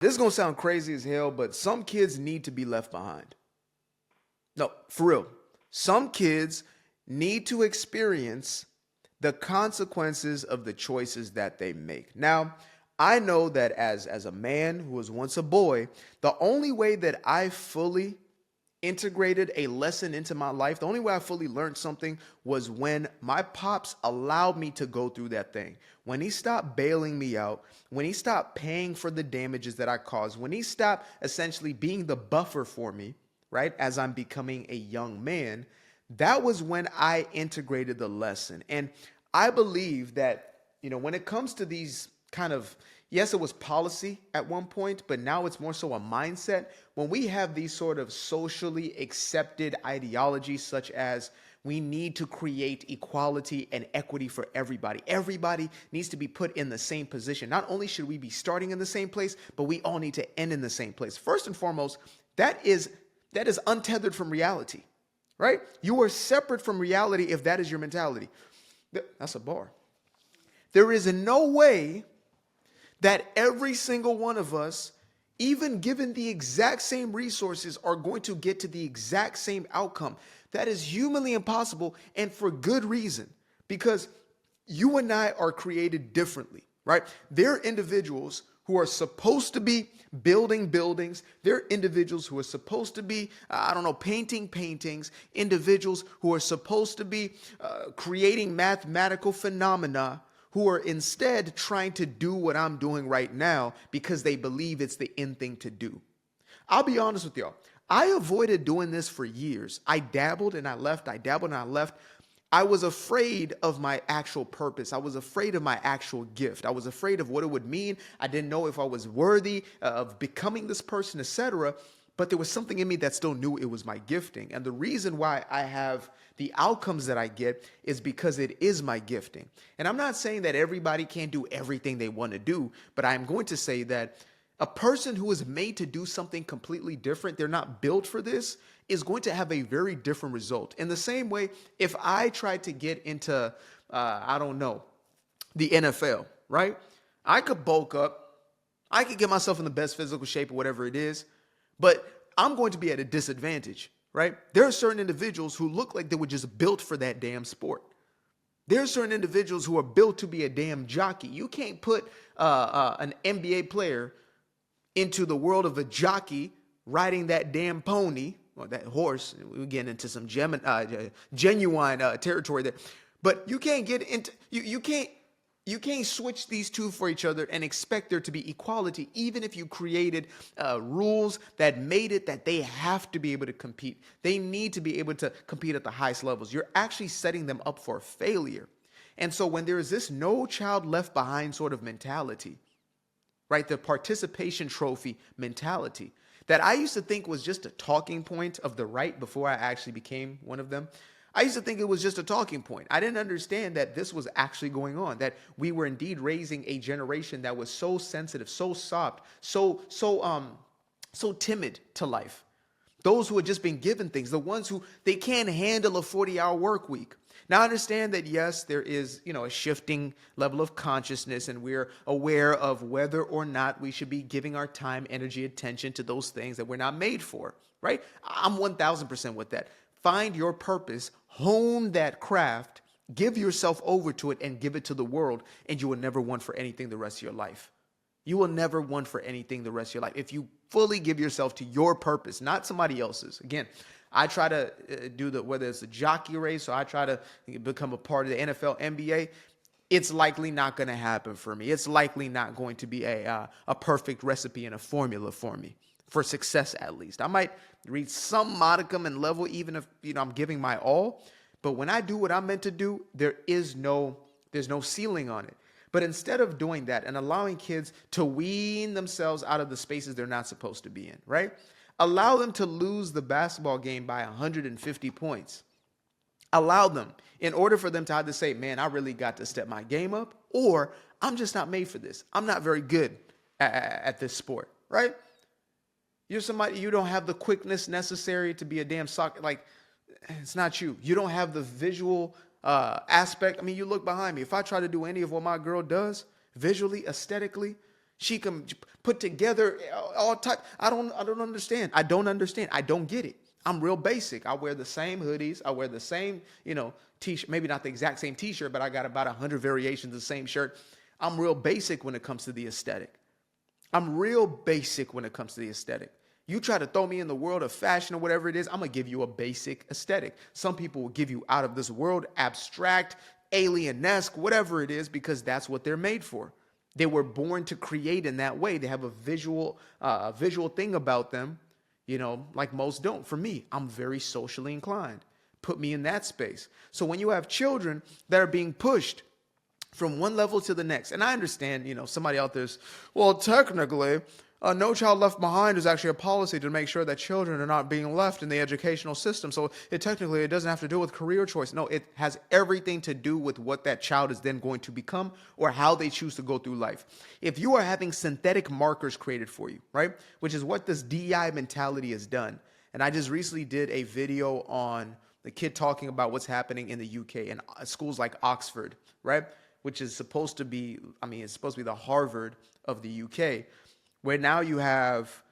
This is going to sound crazy as hell, but some kids need to be left behind. No, for real. Some kids need to experience the consequences of the choices that they make. Now, I know that as a man who was once a boy, the only way that I fully integrated a lesson into my life, the only way I fully learned something was when my pops allowed me to go through that thing. When he stopped bailing me out, when he stopped paying for the damages that I caused, when he stopped essentially being the buffer for me, right, as I'm becoming a young man, that was when I integrated the lesson. And I believe that, when it comes to these kind of, yes, it was policy at one point, but now it's more so a mindset. When we have these sort of socially accepted ideologies, such as we need to create equality and equity for everybody. Everybody needs to be put in the same position. Not only should we be starting in the same place, but we all need to end in the same place. First and foremost, that is untethered from reality, right? You are separate from reality if that is your mentality. That's a bar. There is no way that every single one of us, even given the exact same resources, are going to get to the exact same outcome. That is humanly impossible, and for good reason, because you and I are created differently, right? There are individuals who are supposed to be building buildings. There are individuals who are supposed to be, painting paintings, individuals who are supposed to be creating mathematical phenomena, who are instead trying to do what I'm doing right now because they believe it's the in thing to do. I'll be honest with y'all. I avoided doing this for years. I dabbled and I left. I dabbled and I left. I was afraid of my actual purpose. I was afraid of my actual gift. I was afraid of what it would mean. I didn't know if I was worthy of becoming this person, etc. But there was something in me that still knew it was my gifting. And the reason why I have the outcomes that I get is because it is my gifting. And I'm not saying that everybody can't do everything they want to do, but I'm going to say that a person who is made to do something completely different, they're not built for this, is going to have a very different result. In the same way, if I tried to get into, the NFL, right? I could bulk up. I could get myself in the best physical shape or whatever it is, but I'm going to be at a disadvantage, right? There are certain individuals who look like they were just built for that damn sport. There are certain individuals who are built to be a damn jockey. You can't put an NBA player into the world of a jockey riding that damn pony or that horse. We're getting into some genuine territory there, but you can't get into you can't switch these two for each other and expect there to be equality, even if you created rules that made it that they have to be able to compete. They need to be able to compete at the highest levels. You're actually setting them up for failure. And so when there is this no child left behind sort of mentality, right, the participation trophy mentality, that I used to think was just a talking point of the right before I actually became one of them. I used to think it was just a talking point. I didn't understand that this was actually going on, that we were indeed raising a generation that was so sensitive, so soft, so timid to life. Those who had just been given things, the ones who they can't handle a 40-hour work week. Now, I understand that, yes, there is, a shifting level of consciousness, and we're aware of whether or not we should be giving our time, energy, attention to those things that we're not made for, right? I'm 1,000% with that. Find your purpose, hone that craft, give yourself over to it, and give it to the world, and you will never want for anything the rest of your life. You will never want for anything the rest of your life. If you fully give yourself to your purpose, not somebody else's. Again, I try to whether it's a jockey race or I try to become a part of the NFL, NBA, it's likely not going to happen for me. It's likely not going to be a perfect recipe and a formula for me, for success at least. I might reach some modicum and level even if I'm giving my all, but when I do what I'm meant to do, there's no ceiling on it. But instead of doing that and allowing kids to wean themselves out of the spaces they're not supposed to be in, right? Allow them to lose the basketball game by 150 points. Allow them, in order for them to either say, man, I really got to step my game up, or I'm just not made for this. I'm not very good at this sport, right? You're somebody, you don't have the quickness necessary to be a damn soccer. Like, it's not you. You don't have the visual aspect. I mean, you look behind me. If I try to do any of what my girl does, visually, aesthetically, She can put together all type. I don't understand. I don't understand. I don't get it. I'm real basic. I wear the same hoodies. I wear the same, t-shirt. Maybe not the exact same t-shirt, but I got about 100 variations of the same shirt. I'm real basic when it comes to the aesthetic. I'm real basic when it comes to the aesthetic. You try to throw me in the world of fashion or whatever it is, I'm going to give you a basic aesthetic. Some people will give you out of this world, abstract, alien-esque, whatever it is, because that's what they're made for. They were born to create in that way. They have a visual thing about them, like most don't. For me, I'm very socially inclined. Put me in that space. So when you have children that are being pushed from one level to the next, and I understand, somebody out there's, well, technically, No Child Left Behind is actually a policy to make sure that children are not being left in the educational system. So it doesn't have to do with career choice. No, it has everything to do with what that child is then going to become or how they choose to go through life. If you are having synthetic markers created for you, right, which is what this DEI mentality has done. And I just recently did a video on the kid talking about what's happening in the UK and schools like Oxford, right, which is supposed to be, it's supposed to be the Harvard of the UK, where now you have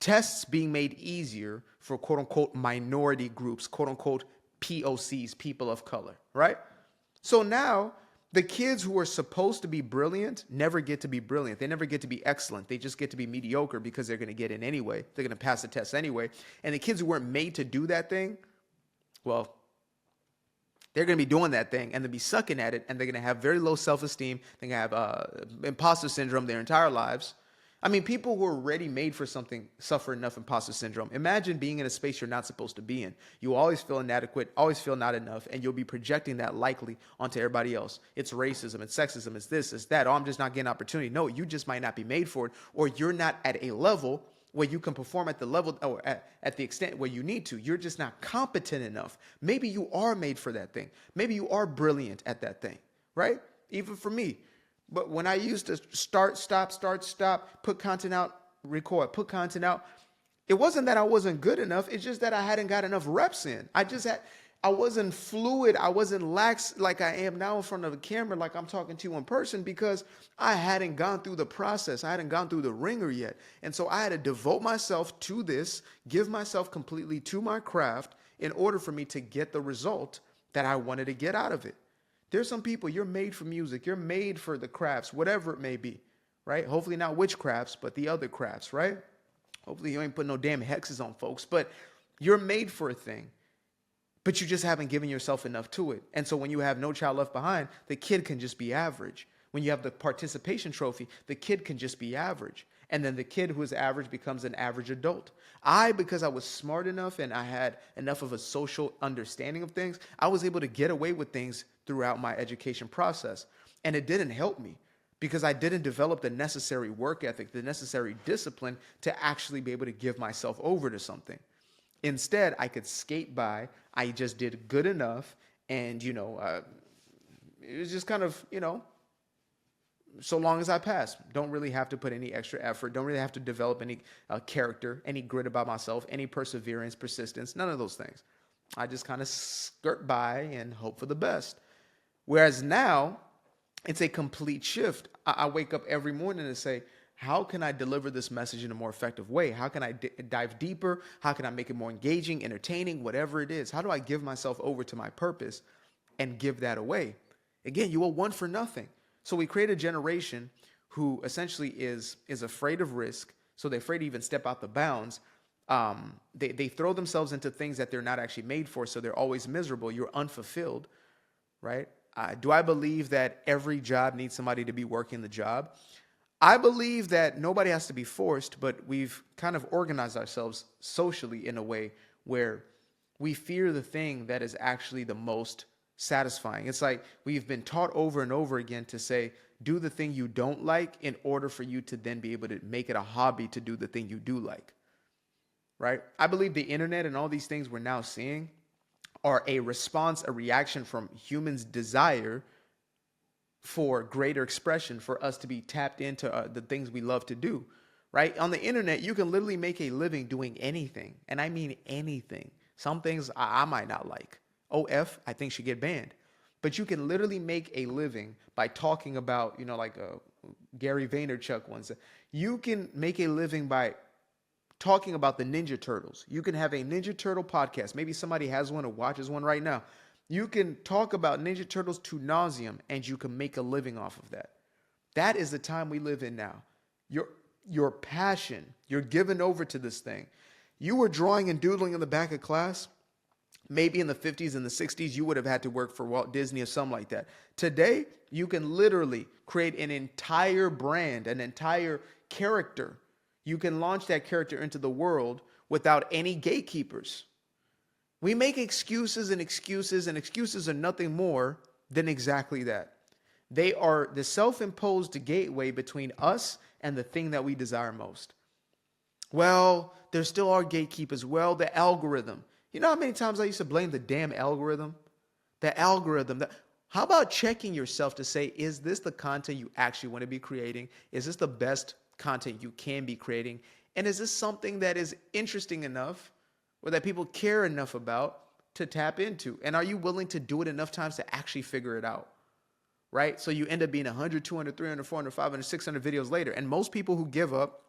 tests being made easier for quote unquote minority groups, quote unquote POCs, people of color, right? So now the kids who are supposed to be brilliant never get to be brilliant. They never get to be excellent. They just get to be mediocre because they're going to get in anyway. They're going to pass the test anyway. And the kids who weren't made to do that thing, well, they're going to be doing that thing and they'll be sucking at it, and they're going to have very low self-esteem. They're going to have imposter syndrome their entire lives. People who are already made for something suffer enough imposter syndrome. Imagine being in a space you're not supposed to be in. You always feel inadequate, always feel not enough, and you'll be projecting that likely onto everybody else. It's racism, it's sexism, it's this, it's that. Oh, I'm just not getting opportunity. No, you just might not be made for it, or you're not at a level where you can perform at the level or at the extent where you need to. You're just not competent enough. Maybe you are made for that thing. Maybe you are brilliant at that thing, right? Even for me. But when I used to start, stop, put content out, record, put content out, it wasn't that I wasn't good enough. It's just that I hadn't got enough reps in. I wasn't fluid. I wasn't lax like I am now in front of a camera, like I'm talking to you in person, because I hadn't gone through the process. I hadn't gone through the ringer yet. And so I had to devote myself to this, give myself completely to my craft in order for me to get the result that I wanted to get out of it. There's some people, you're made for music, you're made for the crafts, whatever it may be, right? Hopefully not witchcrafts, but the other crafts, right? Hopefully you ain't putting no damn hexes on folks, but you're made for a thing, but you just haven't given yourself enough to it. And so when you have No Child Left Behind, the kid can just be average. When you have the participation trophy, the kid can just be average. And then the kid who is average becomes an average adult. Because I was smart enough and I had enough of a social understanding of things, I was able to get away with things throughout my education process. And it didn't help me because I didn't develop the necessary work ethic, the necessary discipline to actually be able to give myself over to something. Instead, I could skate by. I just did good enough. And, it was just kind of, so long as I pass. Don't really have to put any extra effort. Don't really have to develop any character, any grit about myself, any perseverance, persistence, none of those things. I just kind of skirt by and hope for the best. Whereas now, it's a complete shift. I wake up every morning and say, how can I deliver this message in a more effective way? How can I dive deeper? How can I make it more engaging, entertaining, whatever it is? How do I give myself over to my purpose and give that away? Again, you are one for nothing. So we create a generation who essentially is afraid of risk. So they're afraid to even step out the bounds. They throw themselves into things that they're not actually made for. So they're always miserable. You're unfulfilled, right? Do I believe that every job needs somebody to be working the job? I believe that nobody has to be forced, but we've kind of organized ourselves socially in a way where we fear the thing that is actually the most satisfying. It's like we've been taught over and over again to say, do the thing you don't like in order for you to then be able to make it a hobby to do the thing you do like, right? I believe the internet and all these things we're now seeing are a response, a reaction from humans' desire for greater expression, for us to be tapped into the things we love to do, right? On the internet, you can literally make a living doing anything. And I mean anything. Some things I might not like. OF, I think should get banned. But you can literally make a living by talking about, Gary Vaynerchuk once said, you can make a living by talking about the Ninja Turtles. You can have a Ninja Turtle podcast. Maybe somebody has one or watches one right now. You can talk about Ninja Turtles to nauseum, and you can make a living off of that. That is the time we live in now. Your passion, you're given over to this thing. You were drawing and doodling in the back of class. Maybe in the 50s and the 60s, you would have had to work for Walt Disney or something like that. Today, you can literally create an entire brand, an entire character. You can launch that character into the world without any gatekeepers. We make excuses, and excuses are nothing more than exactly that. They are the self-imposed gateway between us and the thing that we desire most. Well, there still are gatekeepers. Well, the algorithm. You know how many times I used to blame the damn algorithm? The algorithm. How about checking yourself to say, is this the content you actually want to be creating? Is this the best content you can be creating? And is this something that is interesting enough or that people care enough about to tap into? And are you willing to do it enough times to actually figure it out? Right? So you end up being 100, 200, 300, 400, 500, 600 videos later. And most people who give up,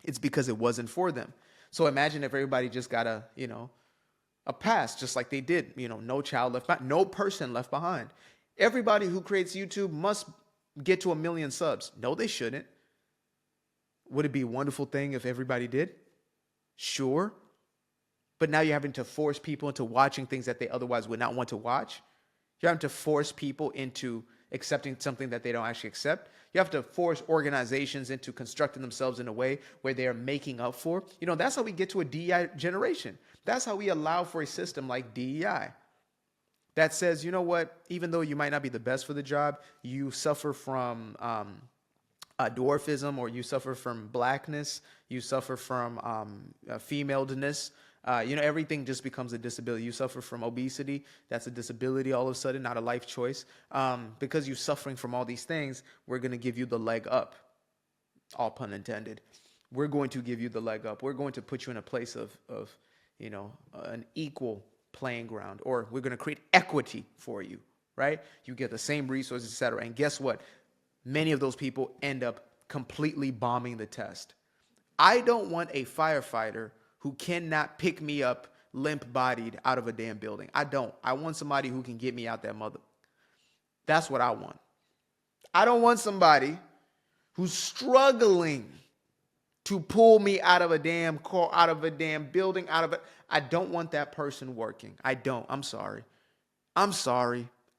it's because it wasn't for them. So imagine if everybody just got a pass, just like they did, no child left behind, no person left behind. Everybody who creates YouTube must get to 1 million subs. No, they shouldn't. Would it be a wonderful thing if everybody did? Sure. But now you're having to force people into watching things that they otherwise would not want to watch. You're having to force people into accepting something that they don't actually accept. You have to force organizations into constructing themselves in a way where they are making up for. That's how we get to a DEI generation. That's how we allow for a system like DEI that says, you know what, even though you might not be the best for the job, you suffer from dwarfism, or you suffer from blackness, you suffer from femaleness. Everything just becomes a disability. You suffer from obesity. That's a disability all of a sudden, not a life choice. Because you're suffering from all these things, we're going to give you the leg up. All pun intended. We're going to give you the leg up. We're going to put you in a place of an equal playing ground, or we're going to create equity for you, right? You get the same resources, et cetera. And guess what? Many of those people end up completely bombing the test. I don't want a firefighter who cannot pick me up limp-bodied out of a damn building. I don't. I want somebody who can get me out that mother. That's what I want. I don't want somebody who's struggling to pull me out of a damn car, out of a damn building, I don't want that person working. I don't. I'm sorry.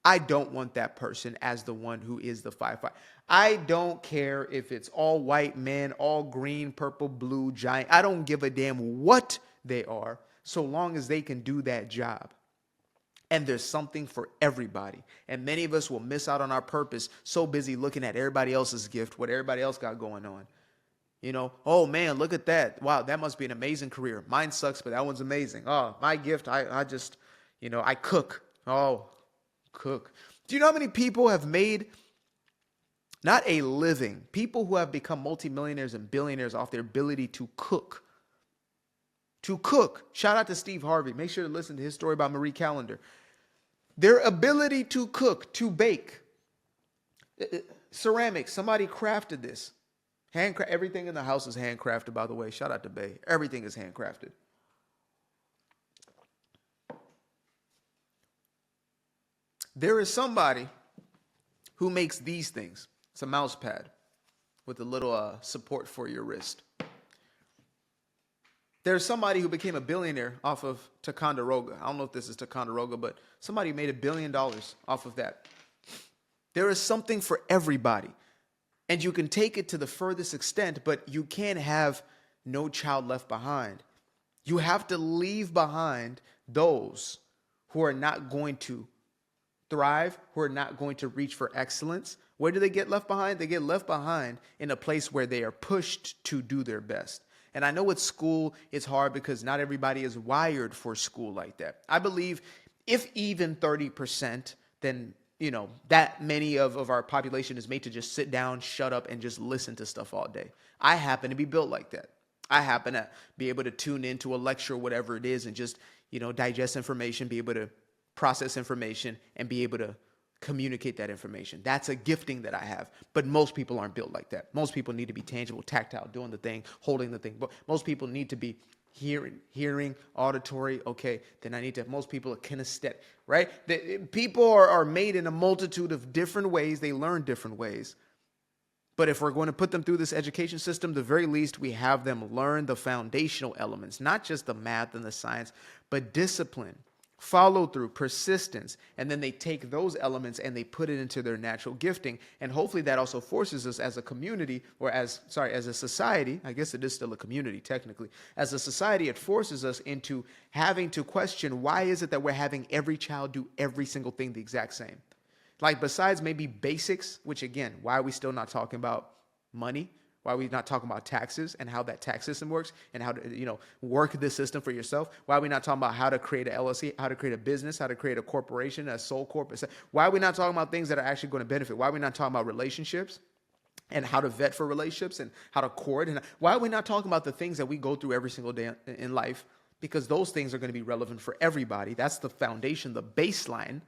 I don't want that person as the one who is the firefighter. I don't care if it's all white men, all green, purple, blue, giant. I don't give a damn what they are, so long as they can do that job. And there's something for everybody. And many of us will miss out on our purpose, so busy looking at everybody else's gift, what everybody else got going on. Oh man, look at that. Wow, that must be an amazing career. Mine sucks, but that one's amazing. Oh, my gift, I just, I cook. Oh, cook. Do you know how many people have made not a living, people who have become multimillionaires and billionaires off their ability to cook? To cook. Shout out to Steve Harvey. Make sure to listen to his story about Marie Callender. Their ability to cook, to bake. Ceramics. Somebody crafted this. Everything in the house is handcrafted, by the way. Shout out to Bay. Everything is handcrafted. There is somebody who makes these things. It's a mouse pad with a little support for your wrist. There's somebody who became a billionaire off of Ticonderoga. I don't know if this is Ticonderoga, but somebody made $1 billion off of that. There is something for everybody. And you can take it to the furthest extent, but you can't have no child left behind. You have to leave behind those who are not going to thrive, who are not going to reach for excellence. Where do they get left behind? They get left behind in a place where they are pushed to do their best. And I know with school, it's hard because not everybody is wired for school like that. I believe if even 30%, then that many of our population is made to just sit down, shut up, and just listen to stuff all day. I happen to be built like that. I happen to be able to tune into a lecture, whatever it is, and just, digest information, be able to process information, and be able to communicate that information. That's a gifting that I have, but most people aren't built like that. Most people need to be tangible, tactile, doing the thing, holding the thing. But most people need to be hearing, auditory. Okay, then I need to. Most people are kinesthetic, right? People are made in a multitude of different ways. They learn different ways. But if we're going to put them through this education system, the very least we have them learn the foundational elements, not just the math and the science, but discipline, follow through, persistence, and then they take those elements and they put it into their natural gifting. And hopefully that also forces us as a community, or as a society, I guess it is still a community technically, as a society, it forces us into having to question, why is it that we're having every child do every single thing the exact same? Like, besides maybe basics, which again, why are we still not talking about money? Why are we not talking about taxes and how that tax system works and how to, work this system for yourself? Why are we not talking about how to create an LLC, how to create a business, how to create a corporation, a sole corp? Why are we not talking about things that are actually going to benefit? Why are we not talking about relationships and how to vet for relationships and how to court? And why are we not talking about the things that we go through every single day in life? Because those things are going to be relevant for everybody. That's the foundation, the baseline.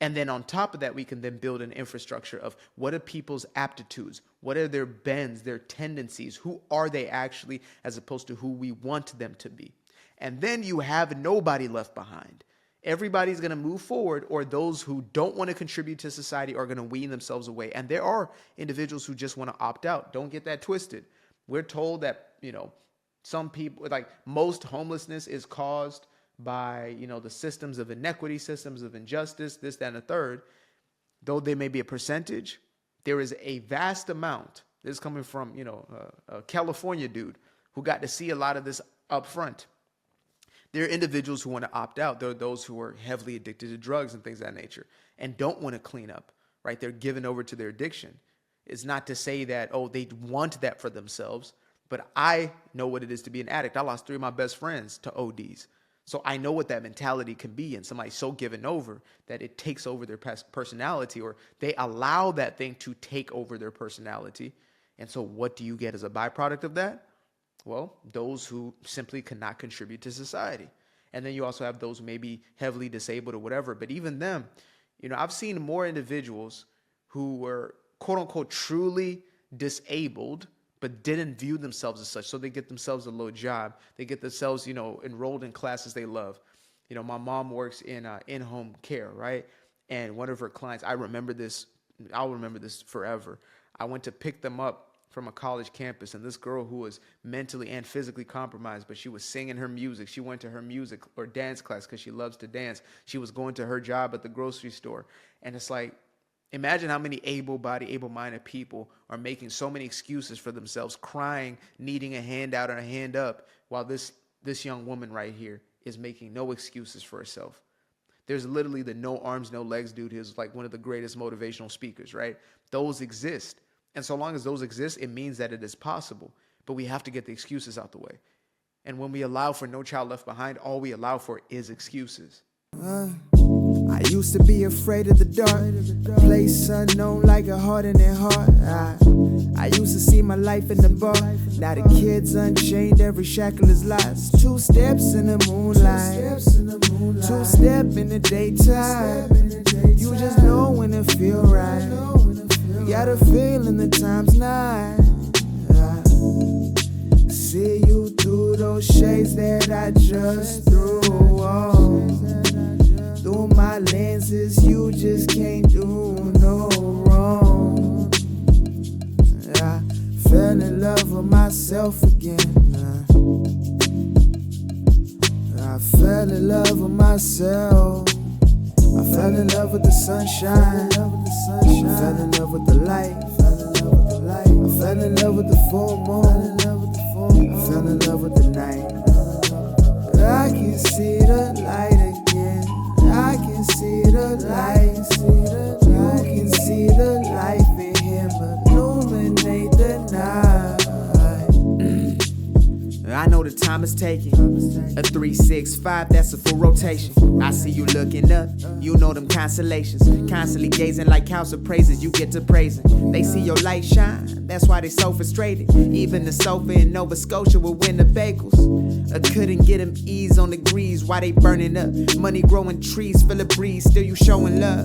And then on top of that, we can then build an infrastructure of what are people's aptitudes? What are their bends, their tendencies? Who are they actually, as opposed to who we want them to be? And then you have nobody left behind. Everybody's going to move forward, or those who don't want to contribute to society are going to wean themselves away. And there are individuals who just want to opt out. Don't get that twisted. We're told that, some people, like most homelessness is caused by, the systems of inequity, systems of injustice, this, that, and the third. Though there may be a percentage, there is a vast amount. This is coming from, a California dude who got to see a lot of this up front. There are individuals who want to opt out. There are those who are heavily addicted to drugs and things of that nature and don't want to clean up, right? They're given over to their addiction. It's not to say that, they want that for themselves, but I know what it is to be an addict. I lost 3 of my best friends to ODs. So I know what that mentality can be, and somebody so given over that it takes over their personality, or they allow that thing to take over their personality. And so what do you get as a byproduct of that? Well, those who simply cannot contribute to society. And then you also have those who may be heavily disabled or whatever. But even them, I've seen more individuals who were quote unquote truly disabled, but didn't view themselves as such. So they get themselves a little job. They get themselves, enrolled in classes they love. My mom works in in-home care, right? And one of her clients, I'll remember this forever. I went to pick them up from a college campus, and this girl who was mentally and physically compromised, but she was singing her music. She went to her music or dance class because she loves to dance. She was going to her job at the grocery store. And it's like, imagine how many able-bodied, able-minded people are making so many excuses for themselves, crying, needing a hand out or a hand up, while this young woman right here is making no excuses for herself. There's literally the no arms, no legs dude who's like one of the greatest motivational speakers, right? Those exist. And so long as those exist, it means that it is possible. But we have to get the excuses out the way. And when we allow for No Child Left Behind, all we allow for is excuses. I used to be afraid of the dark, place unknown like a heart in their heart. I used to see my life in the bar. Now the kids unchained, every shackle is lost. 2 steps in the moonlight, 2 step in the daytime. You just know when it feel right. You got a feeling the time's not. See you through those shades that I just threw on. Through my lenses, you just can't do no wrong. I fell in love with myself again. I fell in love with myself. I fell in love with the sunshine. I fell in love with the light. I fell in love with the full moon. I fell in love with the night. I can see the light again. I can see the light. You can see the life in him illuminate the night. I know the time is taking. A 3-6-5, that's a full rotation. I see you looking up, you know them constellations. Constantly gazing like house of praises, you get to praising. They see your light shine, that's why they so frustrated. Even the sofa in Nova Scotia will win the bagels. I couldn't get them ease on the grease, why they burning up? Money growing trees, feel a breeze, still you showing love.